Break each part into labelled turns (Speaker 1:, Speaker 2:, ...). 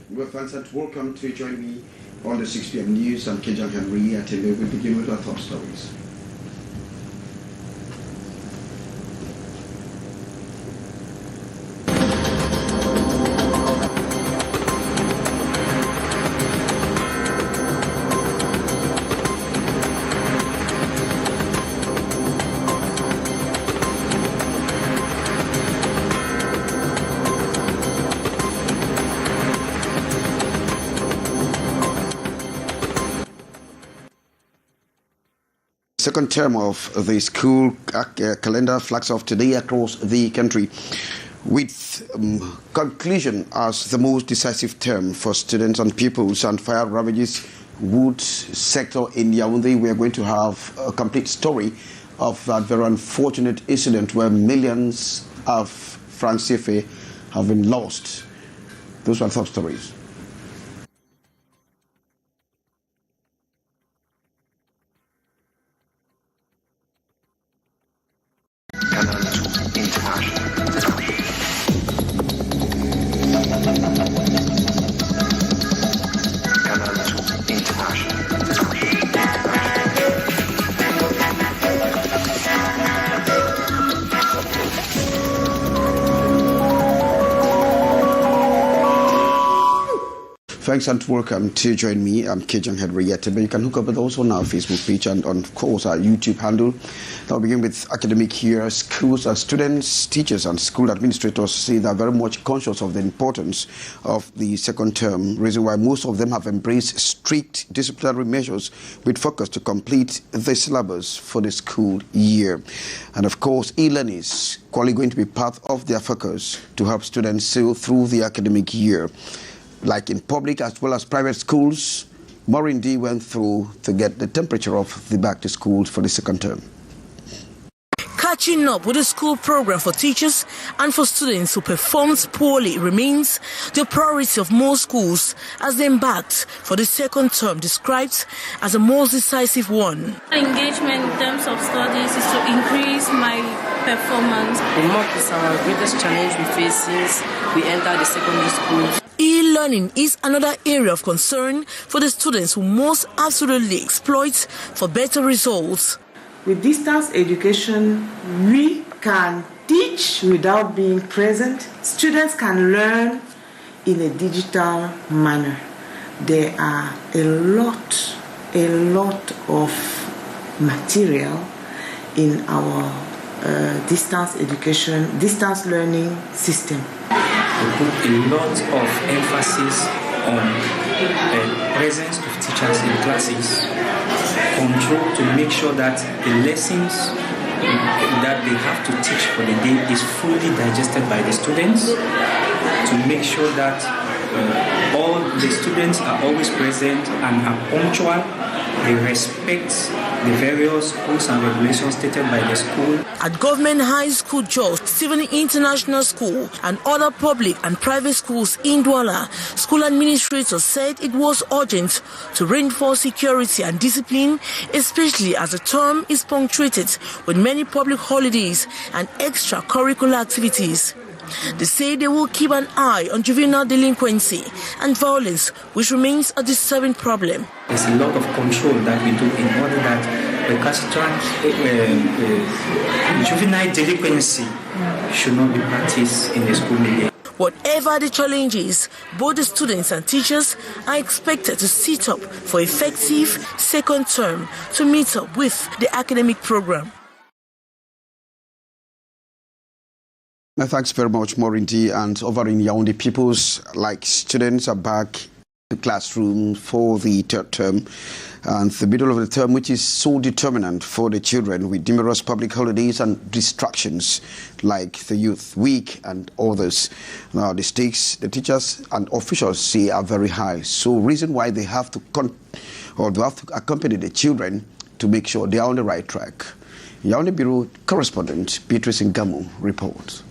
Speaker 1: Well, thanks and welcome to join me on the 6 p.m. news. I'm Kejan Henry. And today we begin with our top stories. Second term of the school calendar flags off today across the country, with conclusion as the most decisive term for students and pupils and fire ravages wood sector in Yaoundé. We are going to have a complete story of that very unfortunate incident where millions of francs CFA have been lost. Those are top stories. Thanks and welcome to join me. I'm Kejan Henry. You can hook up with us on our Facebook page and of course our YouTube handle. I'll begin with academic year. Schools and students, teachers and school administrators say they're very much conscious of the importance of the second term, reason why most of them have embraced strict disciplinary measures with focus to complete the syllabus for the school year. And of course, e-learning is quite going to be part of their focus to help students sail through the academic year. Like in public as well as private schools, Maureen D went through to get the temperature of the back to schools for the second term.
Speaker 2: Catching up with the school program for teachers and for students who performed poorly remains the priority of most schools as they embarked for the second term, described as the most decisive one.
Speaker 3: Engagement in terms of studies is to increase my performance.
Speaker 4: The mock is our greatest challenge we face since we entered the secondary schools.
Speaker 2: E-learning is another area of concern for the students who most absolutely exploit for better results.
Speaker 5: With distance education, we can teach without being present. Students can learn in a digital manner. There are a lot of material in our distance learning system.
Speaker 6: We put a lot of emphasis on presence of teachers in classes, control to make sure that the lessons that they have to teach for the day is fully digested by the students, to make sure that all the students are always present and are punctual. They respect the various rules and regulations stated by the school.
Speaker 2: At Government High School Jos, Stephen International School and other public and private schools in Douala, school administrators said it was urgent to reinforce security and discipline, especially as the term is punctuated with many public holidays and extracurricular activities. They say they will keep an eye on juvenile delinquency and violence, which remains a disturbing problem.
Speaker 6: There's a lot of control that we do in order that juvenile delinquency should not be practiced in the school again.
Speaker 2: Whatever the challenges, both the students and teachers are expected to sit up for effective second term to meet up with the academic program.
Speaker 1: Thanks very much, Maureen D. And over in Yaoundé, pupils like students are back to classroom for the third term and the middle of the term, which is so determinant for the children with numerous public holidays and distractions like the Youth Week and others. Now, the stakes the teachers and officials say are very high. So, reason why they have to accompany the children to make sure they are on the right track. Yaoundé Bureau correspondent Beatrice Ngamu reports.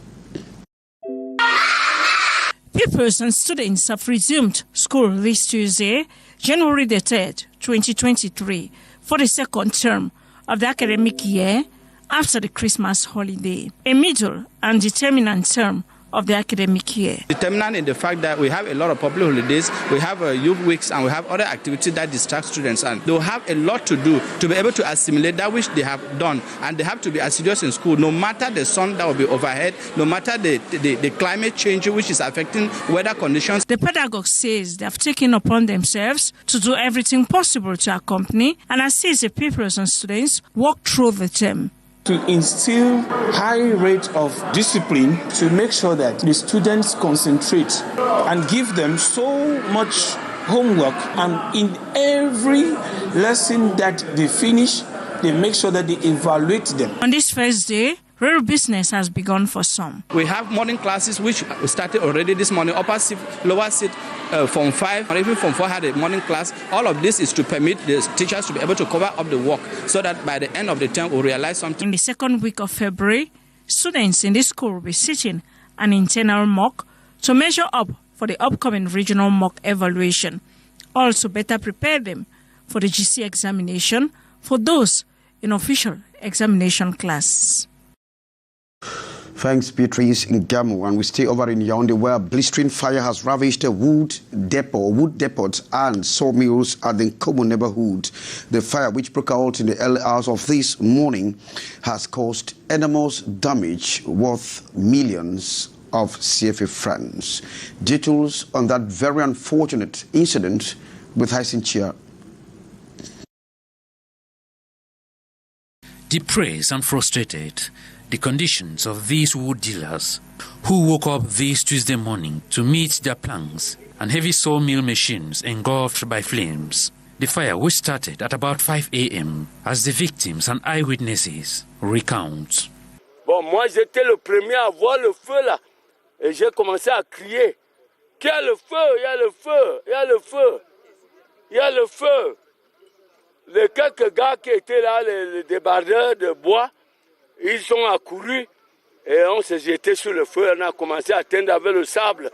Speaker 7: Pupils and students have resumed school this Tuesday, January the 3rd, 2023, for the second term of the academic year after the Christmas holiday, a middle and determinant term of the academic year.
Speaker 8: Determinant in the fact that we have a lot of public holidays, we have youth weeks, and we have other activities that distract students, and they'll have a lot to do to be able to assimilate that which they have done, and they have to be assiduous in school, no matter the sun that will be overhead, no matter the climate change which is affecting weather conditions.
Speaker 7: The pedagogue says they have taken upon themselves to do everything possible to accompany and assist the pupils and students walk through the term.
Speaker 9: To instill high rate of discipline to make sure that the students concentrate and give them so much homework, and in every lesson that they finish, they make sure that they evaluate them.
Speaker 7: On this first day, real business has begun for some.
Speaker 8: We have morning classes which started already this morning. Upper seat, lower seat, Form 5, or even Form 4 had a morning class. All of this is to permit the teachers to be able to cover up the work so that by the end of the term we'll realize something.
Speaker 7: In the second week of February, students in this school will be sitting an internal mock to measure up for the upcoming regional mock evaluation. Also better prepare them for the GC examination for those in official examination classes.
Speaker 1: Thanks, Beatrice in Gamu. And we stay over in Yaoundé, where blistering fire has ravaged a wood depots and sawmills at the Nkomo neighborhood. The fire, which broke out in the early hours of this morning, has caused enormous damage worth millions of CFA francs. Details on that very unfortunate incident with Hyacinthia.
Speaker 10: Depressed and frustrated, the conditions of these wood dealers who woke up this Tuesday morning to meet their planks and heavy sawmill machines engulfed by flames. The fire, which started at about 5 a.m., as the victims and eyewitnesses recount.
Speaker 11: Bon, moi j'étais le premier à voir le feu là, et j'ai commencé à crier. Qu'il y a le feu, il y a le feu, il y a le feu, il y a le feu. Les quelques gars qui étaient là, les débardeurs de bois, ils sont accourus et on s'est jeté sur le feu, on a commencé à atteindre avec le sable.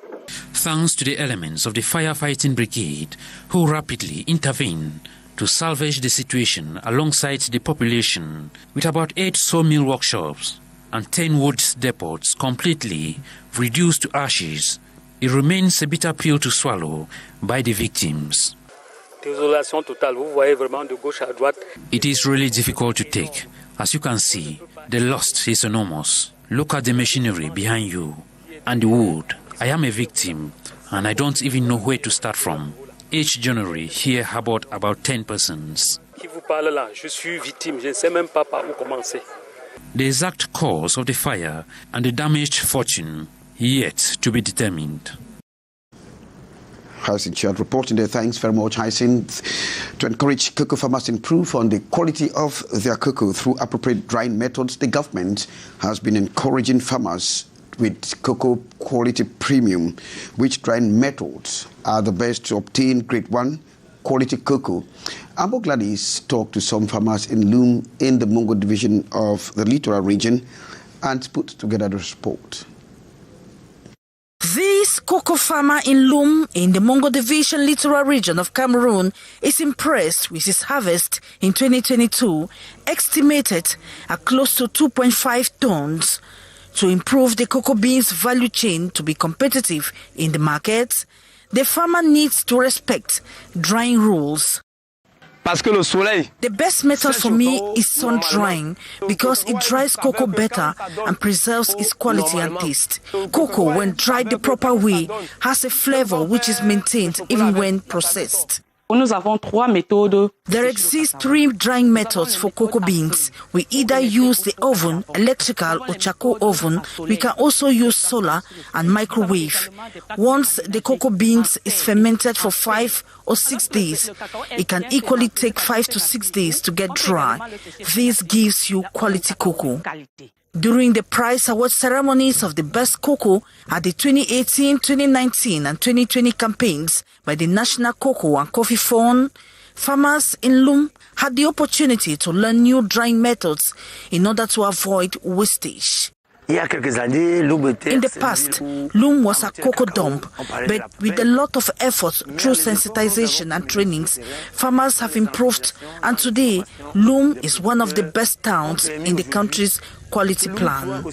Speaker 10: Thanks to the elements of the firefighting brigade who rapidly intervened to salvage the situation alongside the population, with about 8 sawmill workshops and 10 wood depots completely reduced to ashes, it remains a bitter pill to swallow by the victims. It is really difficult to take. As you can see, the loss is enormous. Look at the machinery behind you and the wood. I am a victim and I don't even know where to start from. Each January here harbored about 10 persons. The exact cause of the fire and the damaged fortune yet to be determined.
Speaker 1: Hyacinth reporting there. Thanks very much, Hyacinth. To encourage cocoa farmers to improve on the quality of their cocoa through appropriate drying methods, the government has been encouraging farmers with cocoa quality premium, which drying methods are the best to obtain grade 1 quality cocoa. Ambo Gladys talked to some farmers in Loom in the Mungo division of the Littoral region and put together the report.
Speaker 2: This cocoa farmer in Loom in the Mungo Division Littoral region of Cameroon is impressed with his harvest in 2022, estimated at close to 2.5 tons. To improve the cocoa beans value chain to be competitive in the market, the farmer needs to respect drying rules. The best method for me is sun drying because it dries cocoa better and preserves its quality and taste. Cocoa, when dried the proper way, has a flavor which is maintained even when processed. There exist 3 drying methods for cocoa beans. We either use the oven, electrical or charcoal oven. We can also use solar and microwave. Once the cocoa beans is fermented for 5 or 6 days, it can equally take 5 to 6 days to get dry. This gives you quality cocoa. During the prize award ceremonies of the best cocoa at the 2018, 2019 and 2020 campaigns by the National Cocoa and Coffee Fund, farmers in Loom had the opportunity to learn new drying methods in order to avoid wastage. In the past, Loom was a cocoa dump, but with a lot of effort through sensitization and trainings, farmers have improved, and today, Loom is one of the best towns in the country's quality plan.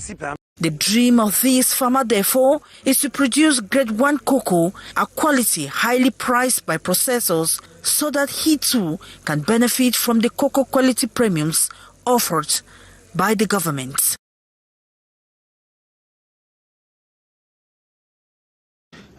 Speaker 2: The dream of this farmer, therefore, is to produce grade 1 cocoa, a quality highly prized by processors, so that he too can benefit from the cocoa quality premiums offered by the government.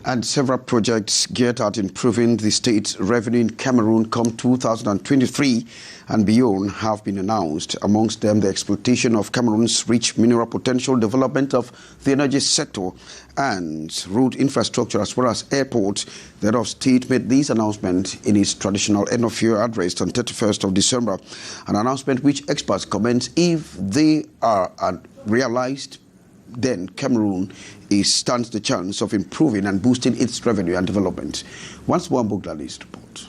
Speaker 1: And several projects geared at improving the state's revenue in Cameroon come 2023 and beyond have been announced. Amongst them, the exploitation of Cameroon's rich mineral potential, development of the energy sector and road infrastructure as well as airports. The head of state made this announcement in his traditional end-of-year address on 31st of December, an announcement which experts comment if they are realized, then Cameroon stands the chance of improving and boosting its revenue and development. Once more, Bogdani's report.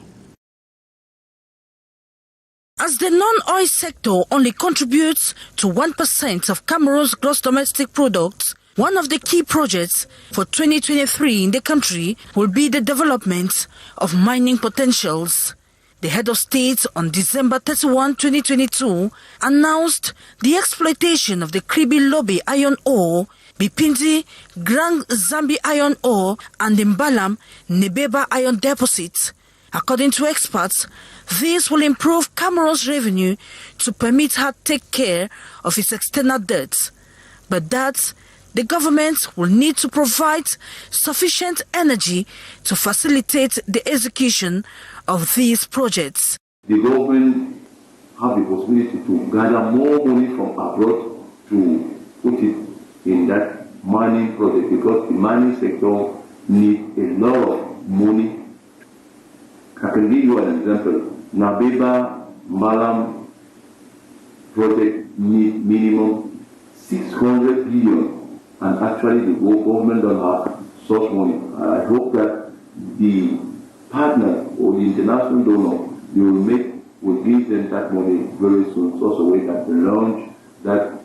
Speaker 2: As the non-oil sector only contributes to 1% of Cameroon's gross domestic product, one of the key projects for 2023 in the country will be the development of mining potentials. The head of state on December 31, 2022, announced the exploitation of the Kribi Lobe iron ore, Bipindi Grand Zambi iron ore, and the Mbalam Nebeba iron deposits. According to experts, this will improve Cameroon's revenue to permit her to take care of its external debts, but that the government will need to provide sufficient energy to facilitate the execution of these projects.
Speaker 12: The government have the possibility to gather more money from abroad to put it in that mining project, because the mining sector needs a lot of money. I can give you an example. Nabeba Malam project needs minimum 600 billion, and actually the government don't have such money. I hope that the partner or the international donor will give them that money very soon, so we can launch that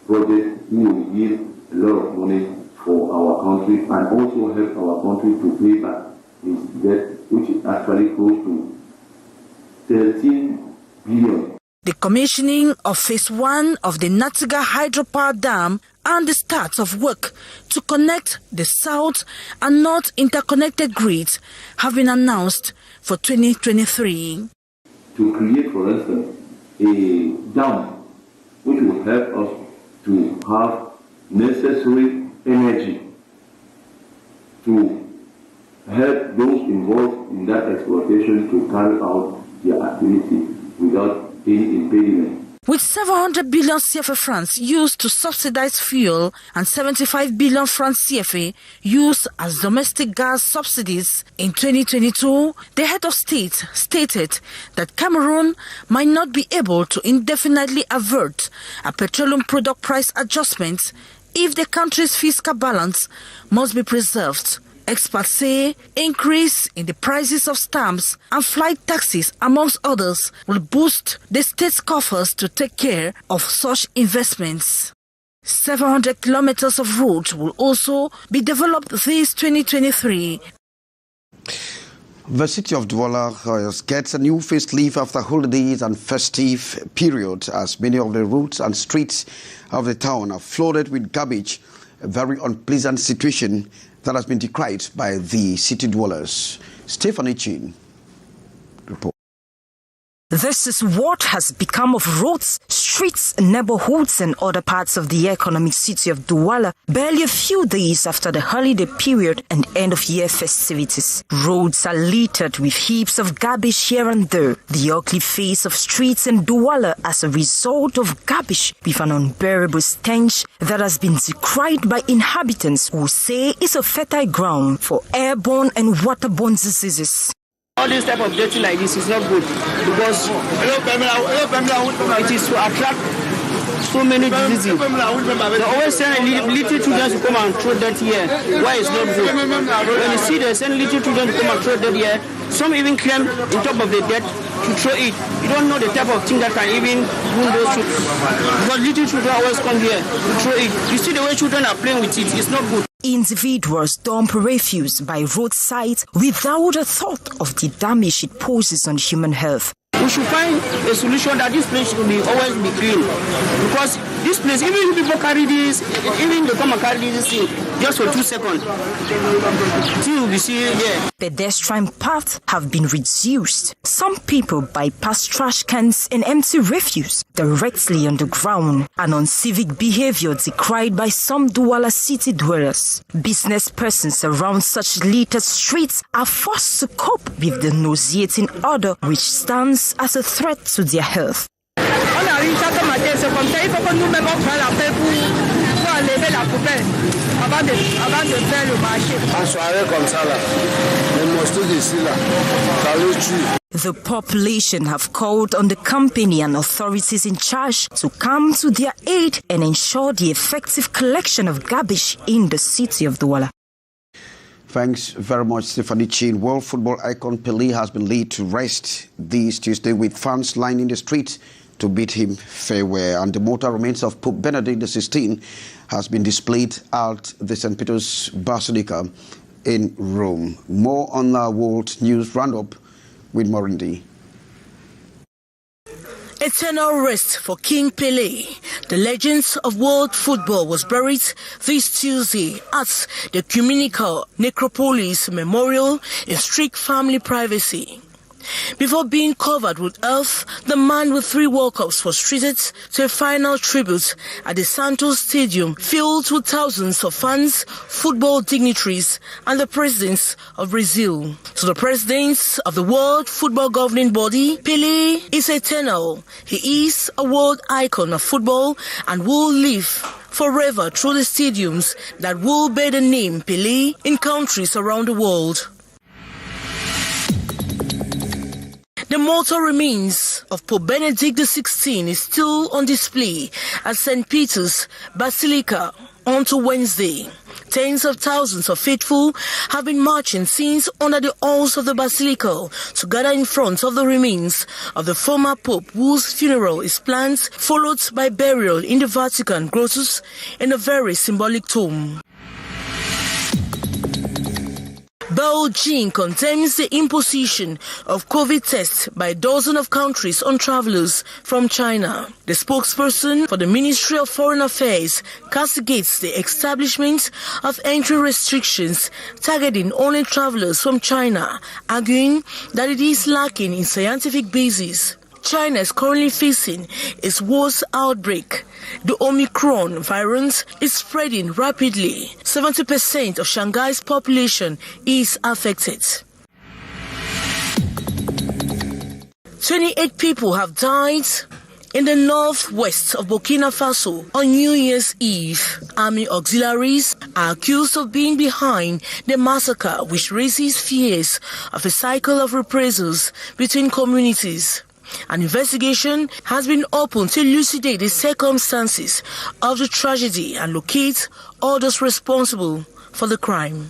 Speaker 12: project. We will give a lot of money for our country and also help our country to pay back its debt, which is actually close to 13 billion.
Speaker 2: The commissioning of Phase 1 of the Natiga hydropower dam and the start of work to connect the south and north interconnected grids have been announced for 2023.
Speaker 12: To create, for instance, a dam which will help us to have necessary energy to help those involved in that exploitation to carry out their activity without any impediment.
Speaker 2: With 700 billion CFA francs used to subsidize fuel and 75 billion francs CFA used as domestic gas subsidies in 2022, the head of state stated that Cameroon might not be able to indefinitely avert a petroleum product price adjustment if the country's fiscal balance must be preserved. Experts say increase in the prices of stamps and flight taxes, amongst others, will boost the state's coffers to take care of such investments. 700 kilometers of roads will also be developed this 2023.
Speaker 1: The city of Douala gets a new facelift after holidays and festive period, as many of the roads and streets of the town are flooded with garbage, a very unpleasant situation that has been decried by the city dwellers. Stephanie Chin report.
Speaker 13: This is what has become of roads, streets, neighborhoods and other parts of the economic city of Douala barely a few days after the holiday period and end-of-year festivities. Roads are littered with heaps of garbage here and there. The ugly face of streets in Douala as a result of garbage with an unbearable stench that has been decried by inhabitants who say it's a fertile ground for airborne and waterborne diseases.
Speaker 14: All this type of dirty like this is not good because it is to attract so many diseases. They always send little children to come and throw dirt here. Why it's not good? When you see they send little children to come and throw dirt here, some even climb on top of the dirt to throw it. You don't know the type of thing that can even ruin those children. Because little children always come here to throw it. You see the way children are playing with it, it's not good.
Speaker 13: Individuals dump refuse by roadsides without a thought of the damage it poses on human health.
Speaker 14: We should find a solution that this place should always be clean. Because this place, even if people carry this, even they come and carry this thing just for 2 seconds, till we see it here.
Speaker 13: Pedestrian paths have been reduced. Some people bypass trash cans and empty refuse directly on the ground. An uncivic behavior decried by some Douala city dwellers. Business persons around such littered streets are forced to cope with the nauseating odor which stands as a threat to their health. The population have called on the company and authorities in charge to come to their aid and ensure the effective collection of garbage in the city of Douala.
Speaker 1: Thanks very much, Stephanie Chin. World football icon Pelé has been laid to rest this Tuesday with fans lining the streets to bid him farewell. And the mortal remains of Pope Benedict XVI has been displayed at the St. Peter's Basilica in Rome. More on our World News Roundup with Morindi.
Speaker 2: Eternal rest for King Pelé. The legends of world football was buried this Tuesday at the Ecumenical Necropolis Memorial in strict family privacy. Before being covered with earth, the man with 3 World Cups was treated to a final tribute at the Santos Stadium, filled with thousands of fans, football dignitaries, and the presidents of Brazil. To the presidents of the World Football Governing Body, Pelé is eternal. He is a world icon of football and will live forever through the stadiums that will bear the name Pelé in countries around the world. The mortal remains of Pope Benedict XVI is still on display at St. Peter's Basilica until Wednesday. Tens of thousands of faithful have been marching since under the halls of the Basilica to gather in front of the remains of the former Pope, whose funeral is planned, followed by burial in the Vatican grottos in a very symbolic tomb. Beijing condemns the imposition of COVID tests by dozens of countries on travelers from China. The spokesperson for the Ministry of Foreign Affairs castigates the establishment of entry restrictions targeting only travelers from China, arguing that it is lacking in scientific basis. China is currently facing its worst outbreak. The Omicron variant is spreading rapidly. 70% of Shanghai's population is affected. 28 people have died in the northwest of Burkina Faso on New Year's Eve. Army auxiliaries are accused of being behind the massacre, which raises fears of a cycle of reprisals between communities. An investigation has been opened to elucidate the circumstances of the tragedy and locate all those responsible for the crime.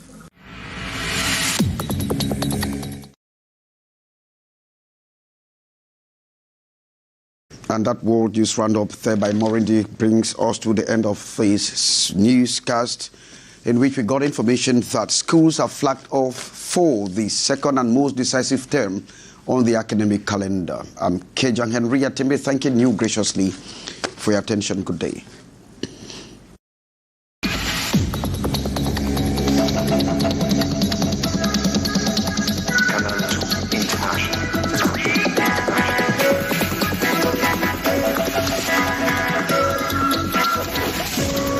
Speaker 1: And that World News Roundup there by Morindi brings us to the end of this newscast, in which we got information that schools have flagged off for the second and most decisive term on the academic calendar. I'm Kejang Henry Atembe, thanking you graciously for your attention. Good day.